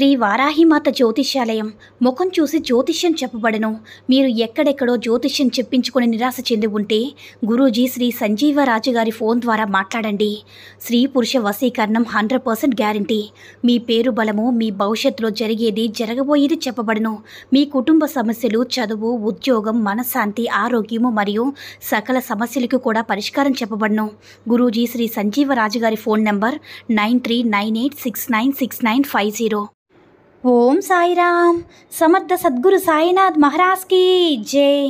శ్రీ వారాహిమాత జ్యోతిష్యాలయం ముఖం చూసి జ్యోతిష్యం చెప్పబడను. మీరు ఎక్కడెక్కడో జ్యోతిష్యం చెప్పించుకొని నిరాశ చెంది ఉంటే గురూజీ శ్రీ సంజీవరాజు గారి ఫోన్ ద్వారా మాట్లాడండి. స్త్రీ పురుష వశీకరణం 100% గ్యారంటీ. మీ పేరు బలము, మీ భవిష్యత్తులో జరిగేది జరగబోయేది చెప్పబడను. మీ కుటుంబ సమస్యలు, చదువు, ఉద్యోగం, మనశ్శాంతి, ఆరోగ్యము మరియు సకల సమస్యలకు కూడా పరిష్కారం చెప్పబడను. గురూజీ శ్రీ సంజీవరాజు గారి ఫోన్ నంబర్ 9398696950. ఓం సాయిరామ్. సమర్థ సద్గురు సాయినాథ్ మహారాజ్ కి జై.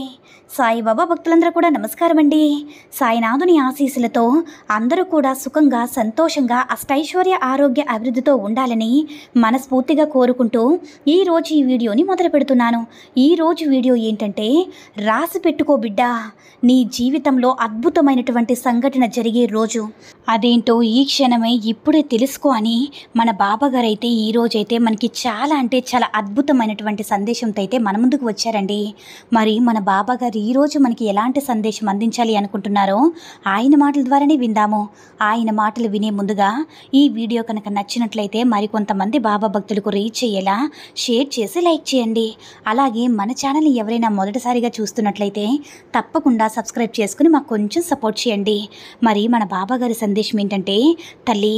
సాయిబాబా భక్తులందరూ కూడా నమస్కారం అండి. సాయినాథుని ఆశీస్సులతో అందరూ కూడా సుఖంగా, సంతోషంగా, అష్టైశ్వర్య, ఆరోగ్య, అభివృద్ధితో ఉండాలని మనస్ఫూర్తిగా కోరుకుంటూ ఈరోజు ఈ వీడియోని మొదలు పెడుతున్నాను. ఈరోజు వీడియో ఏంటంటే, రాసి పెట్టుకో బిడ్డ, నీ జీవితంలో అద్భుతమైనటువంటి సంఘటన జరిగే రోజు అదేంటో ఈ క్షణమే ఇప్పుడే తెలుసుకో అని మన బాబాగారు అయితే ఈరోజైతే మనకి చాలా అంటే చాలా అద్భుతమైనటువంటి సందేశంతో అయితే మన ముందుకు వచ్చారండి. మరి మన బాబాగారు ఈరోజు మనకి ఎలాంటి సందేశం అందించాలి అనుకుంటున్నారో ఆయన మాటల ద్వారానే విందాము. ఆయన మాటలు వినే ముందుగా ఈ వీడియో కనుక నచ్చినట్లయితే మరికొంతమంది బాబా భక్తులకు రీచ్ అయ్యేలా షేర్ చేసి లైక్ చేయండి. అలాగే మన ఛానల్ని ఎవరైనా మొదటిసారిగా చూస్తున్నట్లయితే తప్పకుండా సబ్స్క్రైబ్ చేసుకుని మాకు కొంచెం సపోర్ట్ చేయండి. మరి మన బాబాగారి సందేశం ఏంటంటే, తల్లి,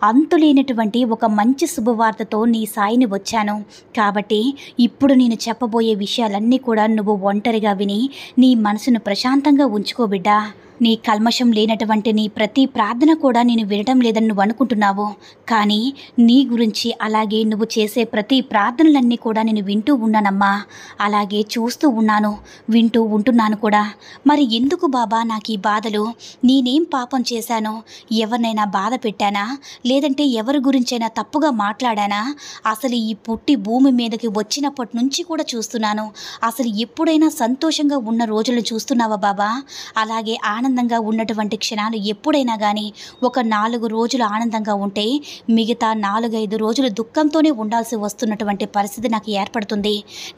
అంతులేనటువంటి ఒక మంచి శుభవార్తతో నీ సాయిని వచ్చాను. కాబట్టి ఇప్పుడు నేను చెప్పబోయే విషయాలన్నీ కూడా నువ్వు ఒంటరిగా విని నీ మనసును ప్రశాంతంగా ఉంచుకో బిడ్డా. నీ కల్మషం లేనటువంటి నీ ప్రతి ప్రార్థన కూడా నేను వినడం లేదని నువ్వు అనుకుంటున్నావు. కానీ నీ గురించి, అలాగే నువ్వు చేసే ప్రతి ప్రార్థనలన్నీ కూడా నేను వింటూ ఉన్నానమ్మా. అలాగే చూస్తూ ఉన్నాను, వింటూ ఉంటున్నాను కూడా. మరి ఎందుకు బాబా నాకు ఈ బాధలు? నేనేం పాపం చేశాను? ఎవరినైనా బాధ పెట్టానా? లేదంటే ఎవరి గురించైనా తప్పుగా మాట్లాడానా? అసలు ఈ పుట్టి భూమి మీదకి వచ్చినప్పటి నుంచి కూడా చూస్తున్నాను. అసలు ఎప్పుడైనా సంతోషంగా ఉన్న రోజులు చూస్తున్నావా బాబా? అలాగే ఆనందంగా ఉన్నటువంటి క్షణాలు ఎప్పుడైనా కానీ ఒక 4 రోజులు ఆనందంగా ఉంటే మిగతా 4-5 రోజులు దుఃఖంతోనే ఉండాల్సి వస్తున్నటువంటి పరిస్థితి నాకు ఏర్పడుతుంది.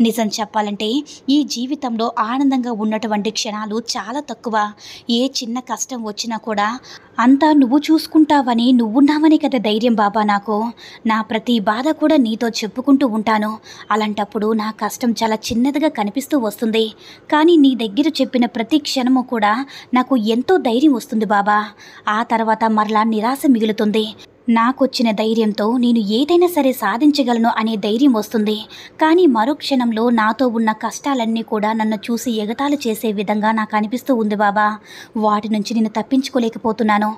నిజం చెప్పాలంటే ఈ జీవితంలో ఆనందంగా ఉన్నటువంటి క్షణాలు చాలా తక్కువ. ఏ చిన్న కష్టం వచ్చినా కూడా అంతా నువ్వు చూసుకుంటావని, నువ్వున్నావని కదా ధైర్యం బాబా నాకు. నా ప్రతి బాధ కూడా నీతో చెప్పుకుంటూ ఉంటాను. అలాంటప్పుడు నా కష్టం చాలా చిన్నదిగా కనిపిస్తూ వస్తుంది. కానీ నీ దగ్గర చెప్పిన ప్రతి క్షణము కూడా నాకు ఎంతో ధైర్యం వస్తుంది బాబా. ఆ తర్వాత మరలా నిరాశ మిగులుతుంది. నాకొచ్చిన ధైర్యంతో నేను ఏదైనా సరే సాధించగలను అనే ధైర్యం వస్తుంది. కానీ మరో క్షణంలో నాతో ఉన్న కష్టాలన్నీ కూడా నన్ను చూసి ఎగతాళి చేసే విధంగా నాకు అనిపిస్తూ ఉంది బాబా. వాటి నుంచి నేను తప్పించుకోలేకపోతున్నాను.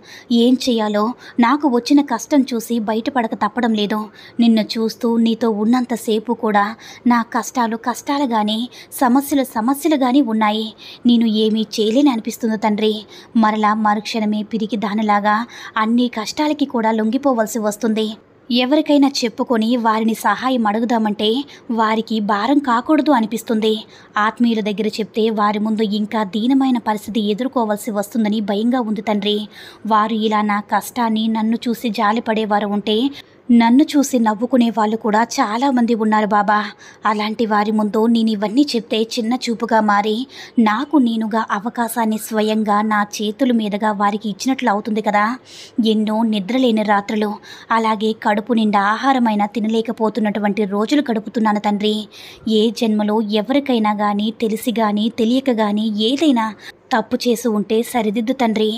ఏం చేయాలో నాకు వచ్చిన కష్టం చూసి బయటపడక తప్పడం లేదు. నిన్ను చూస్తూ నీతో ఉన్నంతసేపు కూడా నా కష్టాలు కష్టాలుగానే, సమస్యలు సమస్యలుగానే ఉన్నాయి. నేను ఏమీ చేయలేని అనిపిస్తుంది తండ్రి. మరలా మరుక్షణమే పిరికి దానిలాగా అన్ని కష్టాలకి కూడా లొంగిపోవలసి వస్తుంది. ఎవరికైనా చెప్పుకొని వారిని సహాయం అడుగుదామంటే వారికి భారం కాకూడదు అనిపిస్తుంది. ఆత్మీయుల దగ్గర చెప్తే వారి ముందు ఇంకా దీనమైన పరిస్థితి ఎదుర్కోవాల్సి వస్తుందని భయంగా ఉంది తండ్రి. వారు ఇలా నా కష్టాన్ని నన్ను చూసి జాలిపడేవారు ఉంటే నన్ను చూసి నవ్వుకునే వాళ్ళు కూడా చాలామంది ఉన్నారు బాబా. అలాంటి వారి ముందు నేను ఇవన్నీ చెప్తే చిన్న చూపుగా మారి నాకు నేనుగా అవకాశాన్ని స్వయంగా నా చేతుల మీదుగా వారికి ఇచ్చినట్లు అవుతుంది కదా. ఎన్నో నిద్రలేని రాత్రులు, అలాగే కడుపు నిండా ఆహారమైనా తినలేకపోతున్నటువంటి రోజులు గడుపుతున్నాను తండ్రి. ఏ జన్మలో ఎవరికైనా కానీ తెలిసి కానీ తెలియక కానీ ఏదైనా తప్పు చేసి ఉంటే సరిదిద్దు తండ్రి.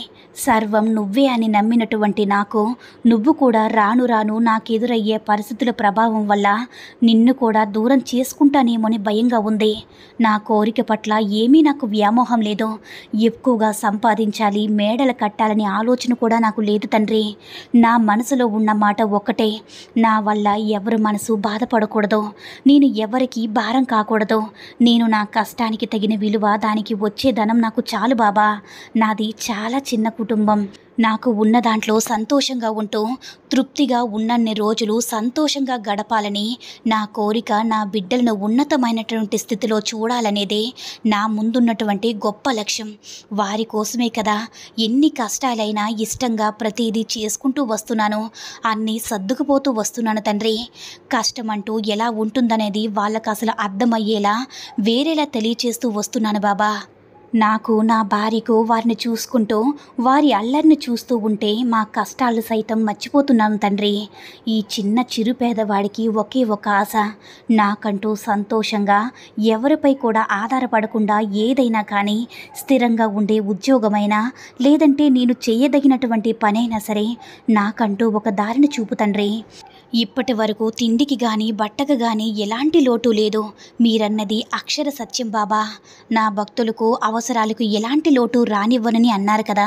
సర్వం నువ్వే అని నమ్మినటువంటి నాకు నువ్వు కూడా రాను రాను నాకెదురయ్యే పరిస్థితుల ప్రభావం వల్ల నిన్ను కూడా దూరం చేసుకుంటానేమోని భయంగా ఉంది. నా కోరిక పట్ల ఏమీ నాకు వ్యామోహం లేదు. ఎక్కువగా సంపాదించాలి, మేడలు కట్టాలని ఆలోచన కూడా నాకు లేదు తండ్రి. నా మనసులో ఉన్న మాట ఒక్కటే, నా వల్ల ఎవరి మనసు బాధపడకూడదు, నేను ఎవరికి భారం కాకూడదు. నేను నా కష్టానికి తగిన విలువ, దానికి వచ్చే ధనం నాకు చాలు బాబా. నాది చాలా చిన్న కుటుంబం. నాకు ఉన్న దాంట్లో సంతోషంగా ఉంటూ తృప్తిగా ఉన్నన్ని రోజులు సంతోషంగా గడపాలని నా కోరిక. నా బిడ్డలను ఉన్నతమైనటువంటి స్థితిలో చూడాలనేదే నా ముందున్నటువంటి గొప్ప లక్ష్యం. వారి కోసమే కదా ఎన్ని కష్టాలైనా ఇష్టంగా ప్రతిదీ చేసుకుంటూ వస్తున్నాను, అన్నీ సర్దుకుపోతూ వస్తున్నాను తండ్రి. కష్టం అంటూ ఎలా ఉంటుందనేది వాళ్ళకు అసలు అర్థమయ్యేలా వేరేలా తెలియచేస్తూ వస్తున్నాను బాబా. నాకు నా భార్యకు వారిని చూసుకుంటూ వారి అల్లరిని చూస్తూ ఉంటే మా కష్టాలు సైతం మర్చిపోతున్నాను తండ్రి. ఈ చిన్న చిరు పేదవాడికి ఒకే ఒక ఆశ, నాకంటూ సంతోషంగా ఎవరిపై కూడా ఆధారపడకుండా ఏదైనా కానీ స్థిరంగా ఉండే ఉద్యోగమైనా లేదంటే నేను చేయదగినటువంటి పనైనా సరే నాకంటూ ఒక దారిని చూపు తండ్రి. ఇప్పటి వరకు తిండికి కానీ బట్టకు కానీ ఎలాంటి లోటు లేదు. మీరన్నది అక్షర సత్యం బాబా. నా భక్తులకు అవసరాలకు ఎలాంటి లోటు రానివ్వనని అన్నారు కదా.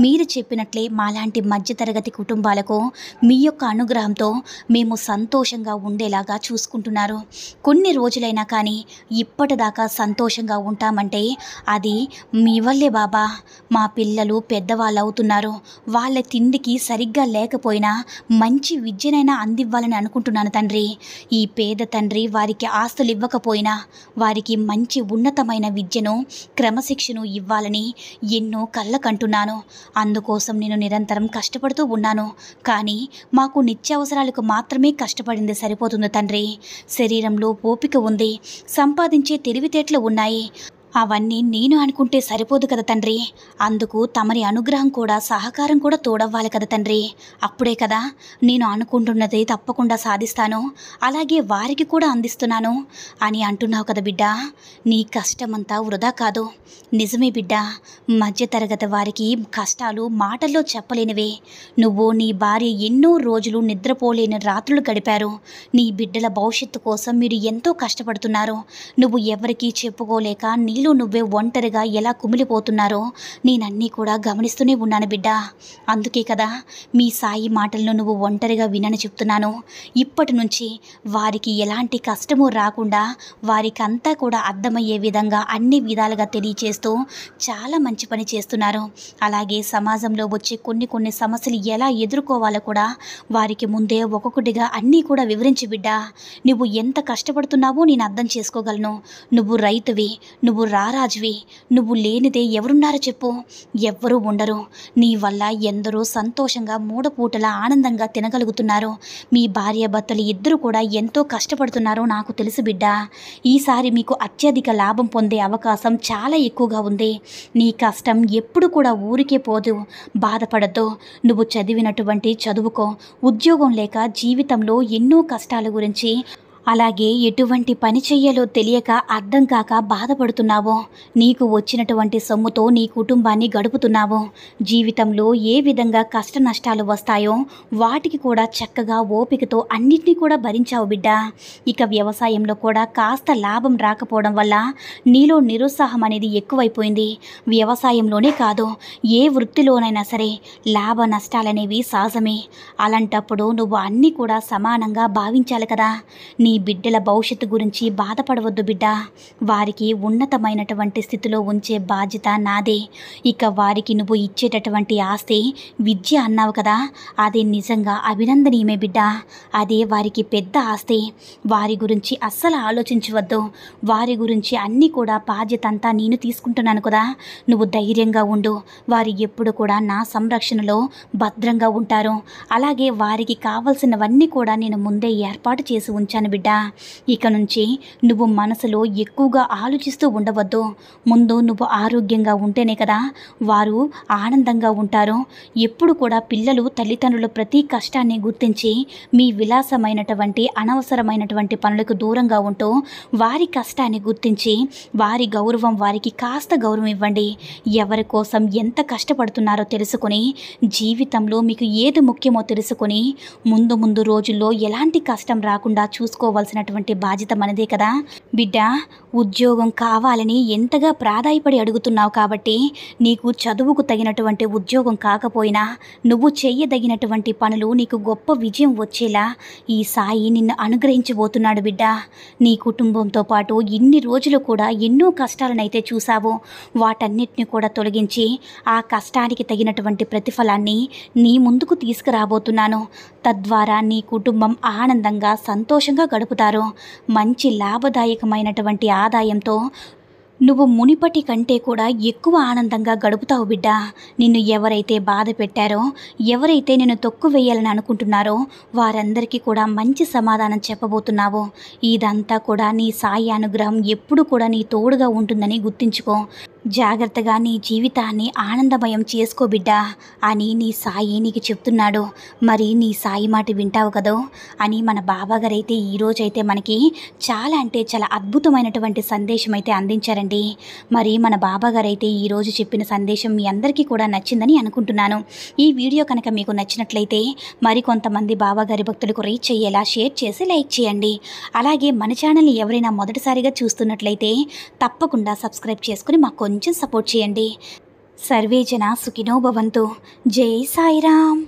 మీరు చెప్పినట్లే మాలాంటి మధ్యతరగతి కుటుంబాలకు మీ యొక్క అనుగ్రహంతో మేము సంతోషంగా ఉండేలాగా చూసుకుంటున్నారు. కొన్ని రోజులైనా కానీ ఇప్పటిదాకా సంతోషంగా ఉంటామంటే అది మీ వల్లే బాబా. మా పిల్లలు పెద్దవాళ్ళు అవుతున్నారు. వాళ్ళ తిండికి సరిగ్గా లేకపోయినా మంచి విద్యనైనా అందివ్వాలని అనుకుంటున్నాను తండ్రి. ఈ పేద తండ్రి వారికి ఆస్తులు ఇవ్వకపోయినా వారికి మంచి ఉన్నతమైన విద్యను క్రమశిక్షను ఇవ్వాలని ఎన్నో కళ్ళకంటున్నాను. అందుకోసం నేను నిరంతరం కష్టపడుతూ ఉన్నాను. కానీ మాకు నిత్యావసరాలకు మాత్రమే కష్టపడింది సరిపోతుంది తండ్రి. శరీరంలో ఓపిక ఉంది, సంపాదించే తెలివితేటలు ఉన్నాయి. అవన్నీ నేను అనుకుంటే సరిపోదు కదా తండ్రి. అందుకు తమరి అనుగ్రహం కూడా సహకారం కూడా తోడవ్వాలి కదా తండ్రి. అప్పుడే కదా నేను అనుకుంటున్నది తప్పకుండా సాధిస్తాను, అలాగే వారికి కూడా అందిస్తున్నాను అని అంటున్నావు కదా బిడ్డ. నీ కష్టమంతా వృధా కాదు. నిజమే బిడ్డ, మధ్యతరగతి వారికి కష్టాలు మాటల్లో చెప్పలేనివే. నువ్వు నీ భార్య ఎన్నో రోజులు నిద్రపోలేని రాత్రులు గడిపారు. నీ బిడ్డల భవిష్యత్తు కోసం మీరు ఎంతో కష్టపడుతున్నారు. నువ్వు ఎవరికీ చెప్పుకోలేక నీలో నువ్వే ఒంటరిగా ఎలా కుమిలిపోతున్నారో నేనన్నీ కూడా గమనిస్తూనే ఉన్నాను బిడ్డ. అందుకే కదా మీ సాయి మాటలను నువ్వు ఒంటరిగా వినని చెప్తున్నాను. ఇప్పటి నుంచి వారికి ఎలాంటి కష్టము రాకుండా వారికి అంతా కూడా అర్థమయ్యే విధంగా అన్ని విధాలుగా తెలియచేస్తూ చాలా మంచి పని చేస్తున్నారు. అలాగే సమాజంలో వచ్చే కొన్ని సమస్యలు ఎలా ఎదుర్కోవాలో కూడా వారికి ముందే ఒక్కొక్కటిగా అన్నీ కూడా వివరించి బిడ్డ. నువ్వు ఎంత కష్టపడుతున్నావో నేను అర్థం చేసుకోగలను. నువ్వు రైతువి, నువ్వు రారాజువి. నువ్వు లేనిదే ఎవరున్నారో చెప్పు? ఎవ్వరూ ఉండరు. నీ వల్ల ఎందరో సంతోషంగా మూడపూటల ఆనందంగా తినగలుగుతున్నారు. మీ భార్యాభర్తలు ఇద్దరు కూడా ఎంతో కష్టపడుతున్నారో నాకు తెలుసు బిడ్డ. ఈసారి మీకు అత్యధిక లాభం పొందే అవకాశం చాలా ఎక్కువగా ఉంది. నీ కష్టం ఎప్పుడు కూడా ఊరికే పోదు. బాధపడద్దు. నువ్వు చదివినటువంటి చదువుకో. ఉద్యోగం లేక జీవితంలో ఎన్నో కష్టాల గురించి, అలాగే ఎటువంటి పని చెయ్యాలో తెలియక అర్థం కాక బాధపడుతున్నావో, నీకు వచ్చినటువంటి సొమ్ముతో నీ కుటుంబాన్ని గడుపుతున్నావో, జీవితంలో ఏ విధంగా కష్ట నష్టాలు వస్తాయో వాటికి కూడా చక్కగా ఓపికతో అన్నిటినీ కూడా భరించావు బిడ్డ. ఇక వ్యవసాయంలో కూడా కాస్త లాభం రాకపోవడం వల్ల నీలో నిరుత్సాహం అనేది ఎక్కువైపోయింది. వ్యవసాయంలోనే కాదు, ఏ వృత్తిలోనైనా సరే లాభ నష్టాలనేవి సహజమే. అలాంటప్పుడు నువ్వు అన్నీ కూడా సమానంగా భావించాలి కదా. నీ బిడ్డల భవిష్యత్తు గురించి బాధపడవద్దు బిడ్డ. వారికి ఉన్నతమైనటువంటి స్థితిలో ఉంచే బాధ్యత నాదే. ఇక వారికి నువ్వు ఇచ్చేటటువంటి ఆస్తి విద్య అన్నావు కదా, అది నిజంగా అభినందనీయమే బిడ్డ. అదే వారికి పెద్ద ఆస్తి. వారి గురించి అస్సలు ఆలోచించవద్దు. వారి గురించి అన్నీ కూడా బాధ్యత అంతా నేను తీసుకుంటున్నాను కదా. నువ్వు ధైర్యంగా ఉండు. వారు ఎప్పుడు కూడా నా సంరక్షణలో భద్రంగా ఉంటారు. అలాగే వారికి కావలసినవన్నీ కూడా నేను ముందే ఏర్పాటు చేసి ఉంచాను బిడ్డ. ఇక నుంచి నువ్వు మనసులో ఎక్కువగా ఆలోచిస్తూ ఉండవద్దు. ముందు నువ్వు ఆరోగ్యంగా ఉంటేనే కదా వారు ఆనందంగా ఉంటారు. ఎప్పుడు కూడా పిల్లలు తల్లిదండ్రుల ప్రతి కష్టాన్ని గుర్తించి మీ విలాసమైనటువంటి అనవసరమైనటువంటి పనులకు దూరంగా ఉంటూ వారి కష్టాన్ని గుర్తించి వారి గౌరవం వారికి కాస్త గౌరవం ఇవ్వండి. ఎవరి కోసం ఎంత కష్టపడుతున్నారో తెలుసుకొని, జీవితంలో మీకు ఏది ముఖ్యమో తెలుసుకొని ముందు రోజుల్లో ఎలాంటి కష్టం రాకుండా చూసుకోవాల్సినటువంటి బాధ్యత మనదే కదా బిడ్డ. ఉద్యోగం కావాలని ఎంతగా ప్రాధాయపడి అడుగుతున్నావు కాబట్టి నీకు చదువుకు తగినటువంటి ఉద్యోగం కాకపోయినా నువ్వు చెయ్యదగినటువంటి పనులు నీకు గొప్ప విజయం వచ్చేలా ఈ సాయి నిన్ను అనుగ్రహించబోతున్నాడు బిడ్డ. నీ కుటుంబంతో పాటు ఇన్ని రోజులు కూడా ఎన్నో కష్టాలనైతే చూసావో వాటన్నిటిని కూడా తొలగించి ఆ కష్టానికి తగినటువంటి ప్రతిఫలాన్ని నీ ముందుకు తీసుకురాబోతున్నాను. తద్వారా నీ కుటుంబం ఆనందంగా సంతోషంగా గడుపుతారు. మంచి లాభదాయకమైనటువంటి ఆదాయంతో నువ్వు మునిపటి కంటే కూడా ఎక్కువ ఆనందంగా గడుపుతావు బిడ్డ. నిన్ను ఎవరైతే బాధ పెట్టారో, ఎవరైతే నిన్ను తొక్కు వేయాలని అనుకుంటున్నారో వారందరికీ కూడా మంచి సమాధానం చెప్పబోతున్నావు. ఇదంతా కూడా నీ సాయి అనుగ్రహం ఎప్పుడు కూడా నీ తోడుగా ఉంటుందని గుర్తించుకో. జాగ్రత్తగా నీ జీవితాన్ని ఆనందమయం చేసుకో బిడ్డా అని నీ సాయి నీకు చెప్తున్నాడు. మరి నీ సాయి మాట వింటావు కదో అని మన బాబాగారు అయితే ఈరోజైతే మనకి చాలా అంటే చాలా అద్భుతమైనటువంటి సందేశం అయితే అందించారండి. మరి మన బాబాగారు అయితే ఈరోజు చెప్పిన సందేశం మీ అందరికీ కూడా నచ్చిందని అనుకుంటున్నాను. ఈ వీడియో కనుక మీకు నచ్చినట్లయితే మరి కొంతమంది బాబాగారి భక్తులకు రీచ్ అయ్యేలా షేర్ చేసి లైక్ చేయండి. అలాగే మన ఛానల్ని ఎవరైనా మొదటిసారిగా చూస్తున్నట్లయితే తప్పకుండా సబ్స్క్రైబ్ చేసుకుని మాకు కొంచెం సపోర్ట్ చేయండి. సర్వే జన సుఖినో భవంతు. జై సాయిరామ్.